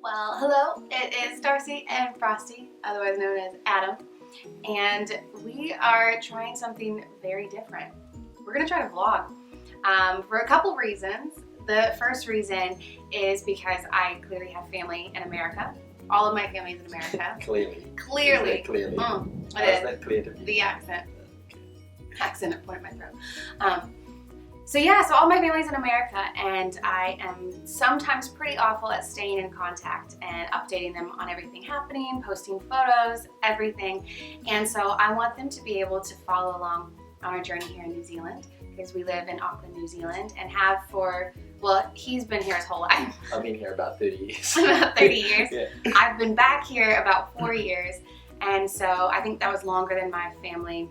Well, hello, it is Darcy and Frosty, otherwise known as Adam, and we are trying something very different. We're going to try to vlog for a couple reasons. The first reason is because I clearly have family in America. All of my family is in America. Clearly. Clearly. How's that clear to me? The accent at point in my throat. So all my family's in America, and I am sometimes pretty awful at staying in contact and updating them on everything happening, posting photos, everything. And so I want them to be able to follow along on our journey here in New Zealand, because we live in Auckland, New Zealand, and have he's been here his whole life. I've been here about 30 years. About 30 years. Yeah. I've been back here about 4 years, and so I think that was longer than my family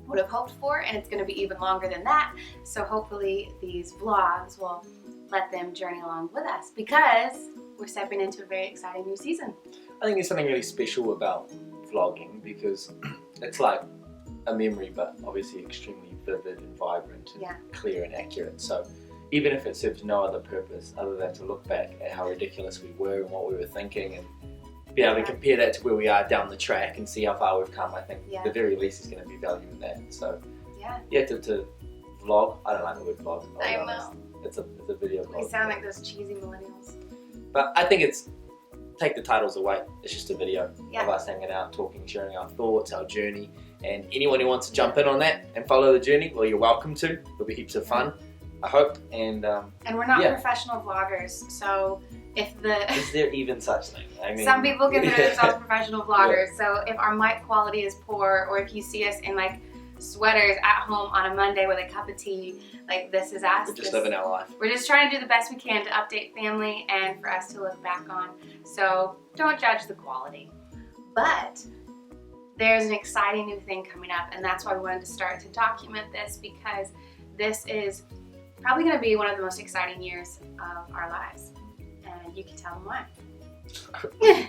would have hoped for, and it's going to be even longer than that. So hopefully these vlogs will let them journey along with us, because we're stepping into a very exciting new season. I think there's something really special about vlogging, because it's like a memory, but obviously extremely vivid and vibrant and clear and accurate. So even if it serves no other purpose other than to look back at how ridiculous we were and what we were thinking, and be able to compare that to where we are down the track and see how far we've come, I think the very least is going to be value in that. So to vlog, I don't like the word vlog. I know. It's a video vlog. We sound like those cheesy millennials. But I think take the titles away. It's just a video of us hanging out, talking, sharing our thoughts, our journey. And anyone who wants to jump in on that and follow the journey, well, you're welcome to. It'll be heaps of fun, I hope. And we're not professional vloggers, so if is there even such thing? I mean, some people consider themselves professional vloggers. So if our mic quality is poor, or if you see us in like sweaters at home on a Monday with a cup of tea, like, this is us. We're just living our life. We're just trying to do the best we can to update family and for us to look back on. So don't judge the quality. But there's an exciting new thing coming up, and that's why we wanted to start to document this, because this is probably going to be one of the most exciting years of our lives. And you can tell them why.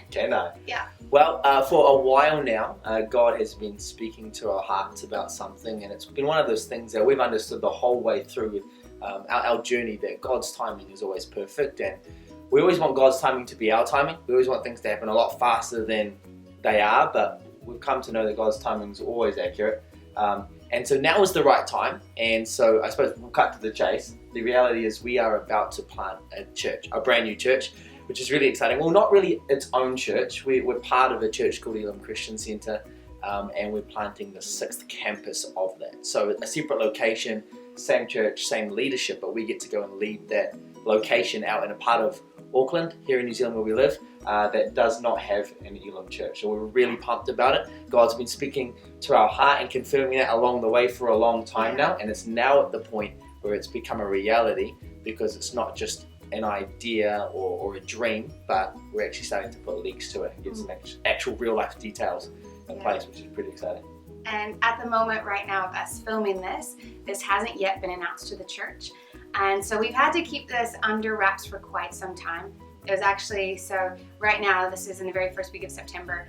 Can I? Yeah. Well, for a while now, God has been speaking to our hearts about something, and it's been one of those things that we've understood the whole way through our journey, that God's timing is always perfect, and we always want God's timing to be our timing. We always want things to happen a lot faster than they are, but we've come to know that God's timing is always accurate. And so now is the right time, and so I suppose we'll cut to the chase. The reality is we are about to plant a church, a brand new church, which is really exciting. Well, not really its own church. We're part of a church called Elim Christian Centre, and we're planting the 6th campus of that. So a separate location, same church, same leadership, but we get to go and lead that location out in a part of Auckland, here in New Zealand where we live, that does not have an Elim church. So we're really pumped about it. God's been speaking to our heart and confirming that along the way for a long time now, and it's now at the point where it's become a reality, because it's not just an idea or a dream, but we're actually starting to put legs to it and get some actual real life details in place, which is pretty exciting. And at the moment right now of us filming this hasn't yet been announced to the church. And so we've had to keep this under wraps for quite some time. It was actually, so right now, this is in the very first week of September,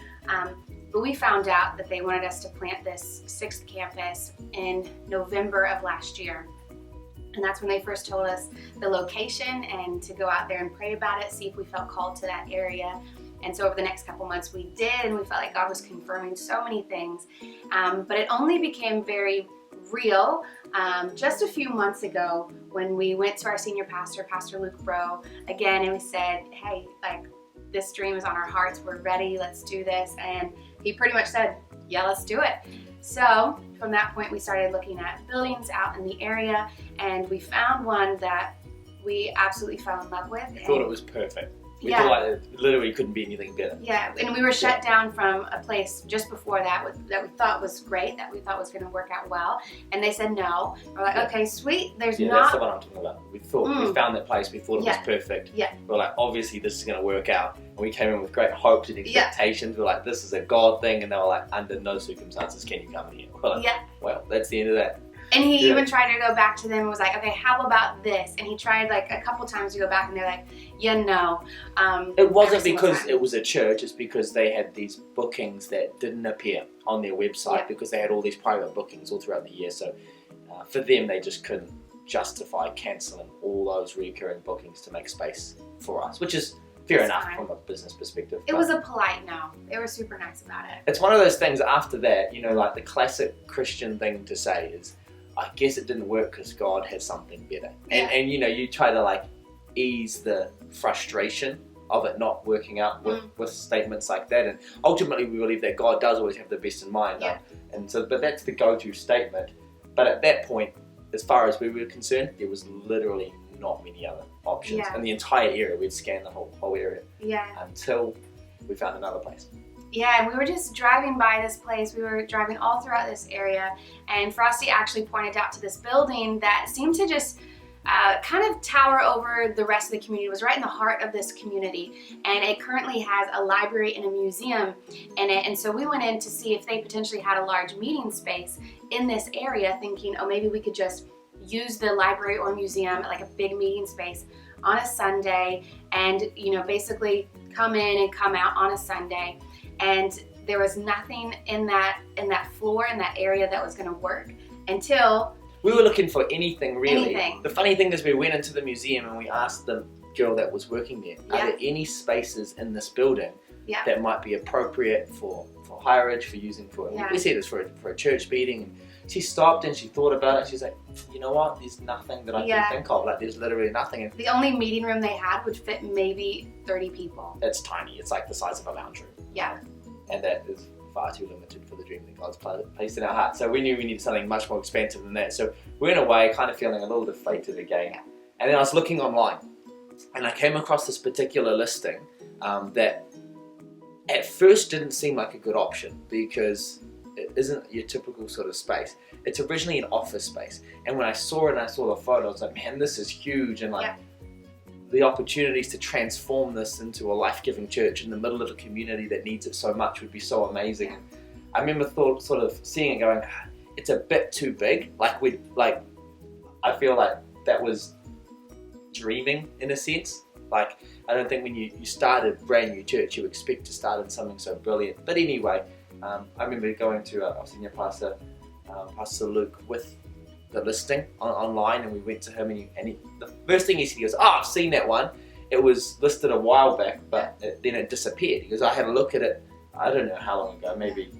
but we found out that they wanted us to plant this 6th campus in November of last year. And that's when they first told us the location and to go out there and pray about it, see if we felt called to that area. And so over the next couple months we did, and we felt like God was confirming so many things. But it only became very real just a few months ago when we went to our senior pastor, Pastor Luke Bro, again, and we said, hey, like, this dream is on our hearts, we're ready, let's do this. And he pretty much said, yeah, let's do it. So from that point we started looking at buildings out in the area, and we found one that we absolutely fell in love with. We thought it was perfect. We thought like it literally couldn't be anything better. Yeah, and we were shut down from a place just before that that we thought was great, that we thought was going to work out well, and they said no. We're like, okay, sweet, there's not... that's the one I'm talking about. We thought, we found that place, we thought it was perfect. Yeah. We're like, obviously this is going to work out. And we came in with great hopes and expectations. We're like, this is a God thing, and they were like, under no circumstances can you come in here. We're like, well, that's the end of that. And he even tried to go back to them and was like, okay, how about this? And he tried like a couple times to go back, and they're like, yeah, no. It wasn't because it was a church, it's because they had these bookings that didn't appear on their website because they had all these private bookings all throughout the year. So for them, they just couldn't justify cancelling all those recurring bookings to make space for us, which is Fair it's enough fine. from a business perspective. It was a polite no. They were super nice about it. It's one of those things after that, like the classic Christian thing to say is, I guess it didn't work because God has something better. And you try to like ease the frustration of it not working out with statements like that. And ultimately we believe that God does always have the best in mind. Yeah. But that's the go-to statement. But at that point, as far as we were concerned, there was literally not many other options in the entire area. We'd scanned the whole area until we found another place. Yeah, and we were just driving by this place. We were driving all throughout this area, and Frosty actually pointed out to this building that seemed to just kind of tower over the rest of the community. It was right in the heart of this community, and it currently has a library and a museum in it. And so we went in to see if they potentially had a large meeting space in this area, thinking, oh, maybe we could just use the library or museum, like a big meeting space on a Sunday, and basically come in and come out on a Sunday. And there was nothing in that floor, in that area, that was going to work until we were looking for anything really. Anything. The funny thing is we went into the museum and we asked the girl that was working there, are there any spaces in this building that might be appropriate for hireage, for using for, we said it's for a church meeting. And she stopped and she thought about it. She's like, you know what, there's nothing that I can think of. Like, there's literally nothing. And the only meeting room they had would fit maybe 30 people. It's tiny. It's like the size of a lounge room. Yeah. And that is far too limited for the dream that God's placed in our hearts. So we knew we needed something much more expensive than that. So we went away kind of feeling a little deflated again. Yeah. And then I was looking online and I came across this particular listing that at first didn't seem like a good option because it isn't your typical sort of space. It's originally an office space. And when I saw it and I saw the photo, I was like, man, this is huge. And like the opportunities to transform this into a life-giving church in the middle of a community that needs it so much would be so amazing. Yeah. I remember sort of seeing it going, it's a bit too big. I feel like that was dreaming in a sense. Like, I don't think when you start a brand new church, you expect to start in something so brilliant. But anyway, I remember going to our senior pastor, Pastor Luke, with the listing online, and we went to him, and the first thing he said, he goes, oh, I've seen that one. It was listed a while back, but then it disappeared. He goes, I had a look at it, I don't know how long ago, maybe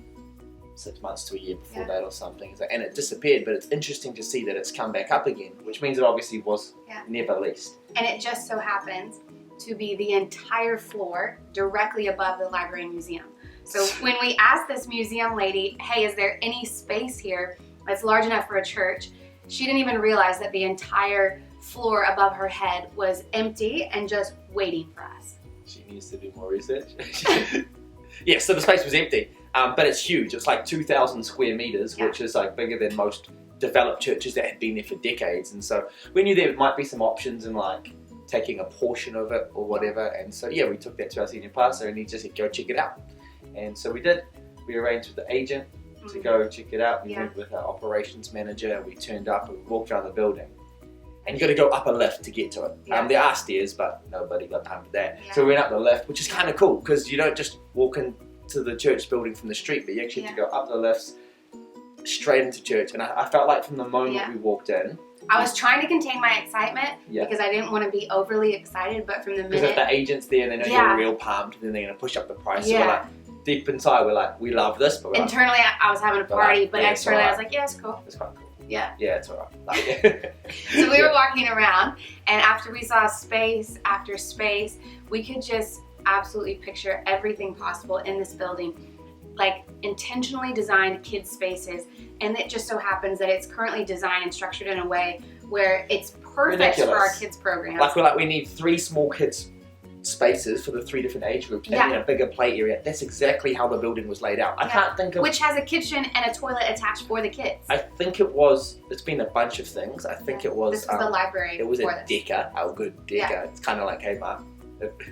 6 months to a year before that or something. He's like, and it disappeared, but it's interesting to see that it's come back up again, which means it obviously was never leased. And it just so happens to be the entire floor directly above the library and museum. So when we asked this museum lady, hey, is there any space here that's large enough for a church? She didn't even realize that the entire floor above her head was empty and just waiting for us. She needs to do more research. Yeah, so the space was empty, but it's huge. It's like 2,000 square meters, which is like bigger than most developed churches that had been there for decades. And so we knew there might be some options in like taking a portion of it or whatever. And so we took that to our senior pastor, and he just said, go check it out. And so we did. We arranged with the agent to go check it out. We went with our operations manager. We turned up and we walked around the building. And you got to go up a lift to get to it. There are stairs, but nobody got time for that. So we went up the lift, which is kind of cool because you don't just walk into the church building from the street, but you actually have to go up the lifts straight into church. And I felt like from the moment we walked in, I was trying to contain my excitement because I didn't want to be overly excited, but from the minute... Because if the agent's there and they know you're real pumped, then they're going to push up the price. So we're like, deep inside, we're like, we love this. But internally, I was having a party, but externally, I was like, yeah, it's cool. It's quite cool. Yeah. Yeah, it's all right. So we were walking around, and after we saw space after space, we could just absolutely picture everything possible in this building. Like intentionally designed kids spaces, and it just so happens that it's currently designed and structured in a way where it's perfect for our kids programs. Like we need 3 small kids spaces for the 3 different age groups and then a bigger play area. That's exactly how the building was laid out. I can't think of... Which has a kitchen and a toilet attached for the kids. I think it's been a bunch of things. I think it was... This was the library. It was a Decker, a good Decker. It's kind of like Kmart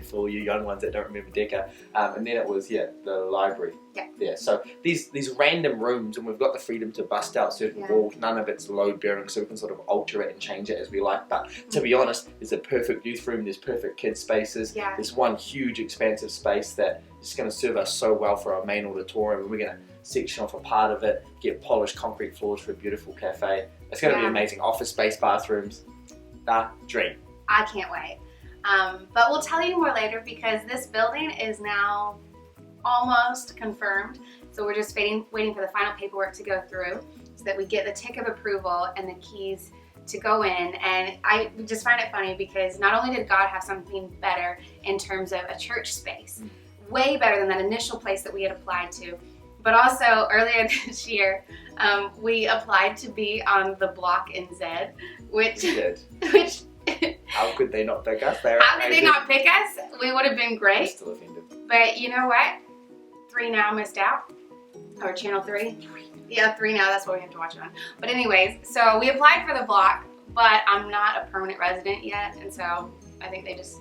for all you young ones that don't remember Decker. And then it was, the library. Yeah. So these random rooms, and we've got the freedom to bust out certain walls. None of it's load bearing, so we can sort of alter it and change it as we like. But to be honest, there's a perfect youth room, there's perfect kids spaces. There's one huge expansive space that is going to serve us so well for our main auditorium, and we're going to section off a part of it, get polished concrete floors for a beautiful cafe. It's going to be amazing. Office space, bathrooms. Dream. I can't wait. But we'll tell you more later because this building is now almost confirmed. So we're just waiting for the final paperwork to go through so that we get the tick of approval and the keys to go in. And I just find it funny because not only did God have something better in terms of a church space, way better than that initial place that we had applied to, but also earlier this year, we applied to be on the block in Zed, which how could they not pick us? How did they not pick us? We would have been great. I'm still offended. But you know what? 3 Now missed out. Or Channel 3. Yeah, 3 Now, that's what we have to watch it on. But anyways, so we applied for the block, but I'm not a permanent resident yet, and so I think they just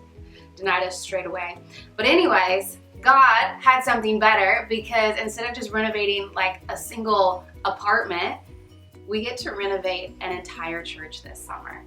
denied us straight away. But anyways, God had something better because instead of just renovating like a single apartment, we get to renovate an entire church this summer.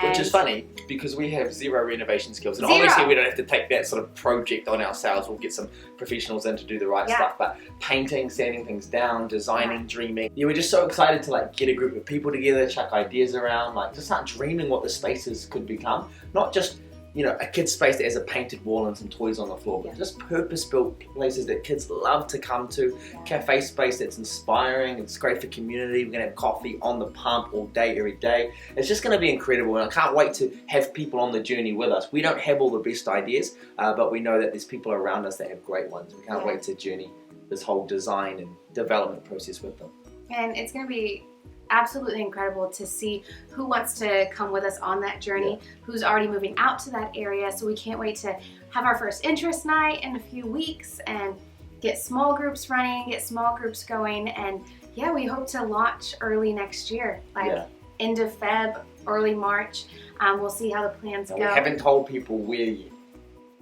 Which is funny because we have zero renovation skills, and obviously we don't have to take that sort of project on ourselves. We'll get some professionals in to do the right stuff, but painting, sanding things down, designing, dreaming. Yeah, we're just so excited to like get a group of people together, chuck ideas around, like just start dreaming what the spaces could become. Not just, you know, a kid's space that has a painted wall and some toys on the floor, but just purpose-built places that kids love to come to. Cafe space that's inspiring, it's great for community. We're gonna have coffee on the pump all day, every day. It's just gonna be incredible, and I can't wait to have people on the journey with us. We don't have all the best ideas, but we know that there's people around us that have great ones. We can't wait to journey this whole design and development process with them. And it's gonna be absolutely incredible to see who wants to come with us on that journey, who's already moving out to that area. So we can't wait to have our first interest night in a few weeks and get small groups running, get small groups going. And yeah, we hope to launch early next year, like end of Feb, early March. We'll see how the plans go. We haven't told people where yet.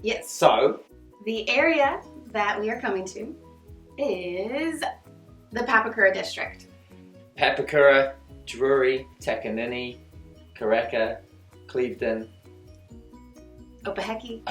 Yes. So the area that we are coming to is the Papakura district. Papakura, Drury, Takanini, Karaka, Clevedon, Opaheki.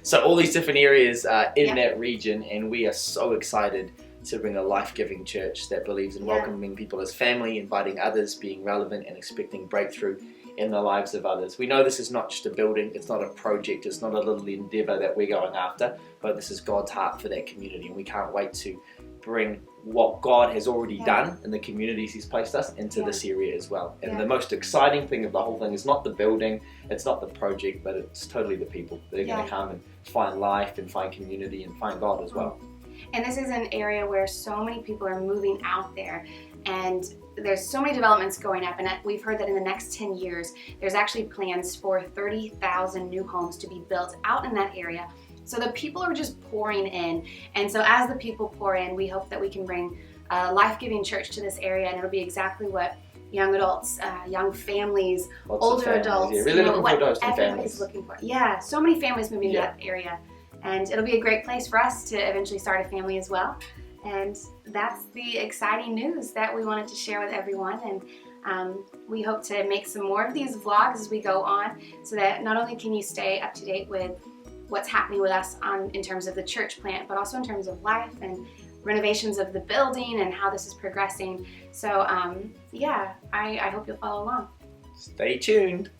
So all these different areas in that region, and we are so excited to bring a life-giving church that believes in welcoming people as family, inviting others, being relevant, and expecting breakthrough in the lives of others. We know this is not just a building, it's not a project, it's not a little endeavor that we're going after, but this is God's heart for that community, and we can't wait to bring what God has already done in the communities He's placed us into this area as well. And the most exciting thing of the whole thing is not the building, it's not the project, but it's totally the people that are going to come and find life and find community and find God as well. And this is an area where so many people are moving out there, and there's so many developments going up, and we've heard that in the next 10 years there's actually plans for 30,000 new homes to be built out in that area. So the people are just pouring in, and so as the people pour in, we hope that we can bring a life-giving church to this area, and it'll be exactly what young adults, young families, older adults, really looking for those everybody's looking for. Yeah, so many families moving to that area, and it'll be a great place for us to eventually start a family as well. And that's the exciting news that we wanted to share with everyone, and we hope to make some more of these vlogs as we go on, so that not only can you stay up to date with what's happening with us in terms of the church plant, but also in terms of life and renovations of the building and how this is progressing. So yeah, I hope you'll follow along. Stay tuned.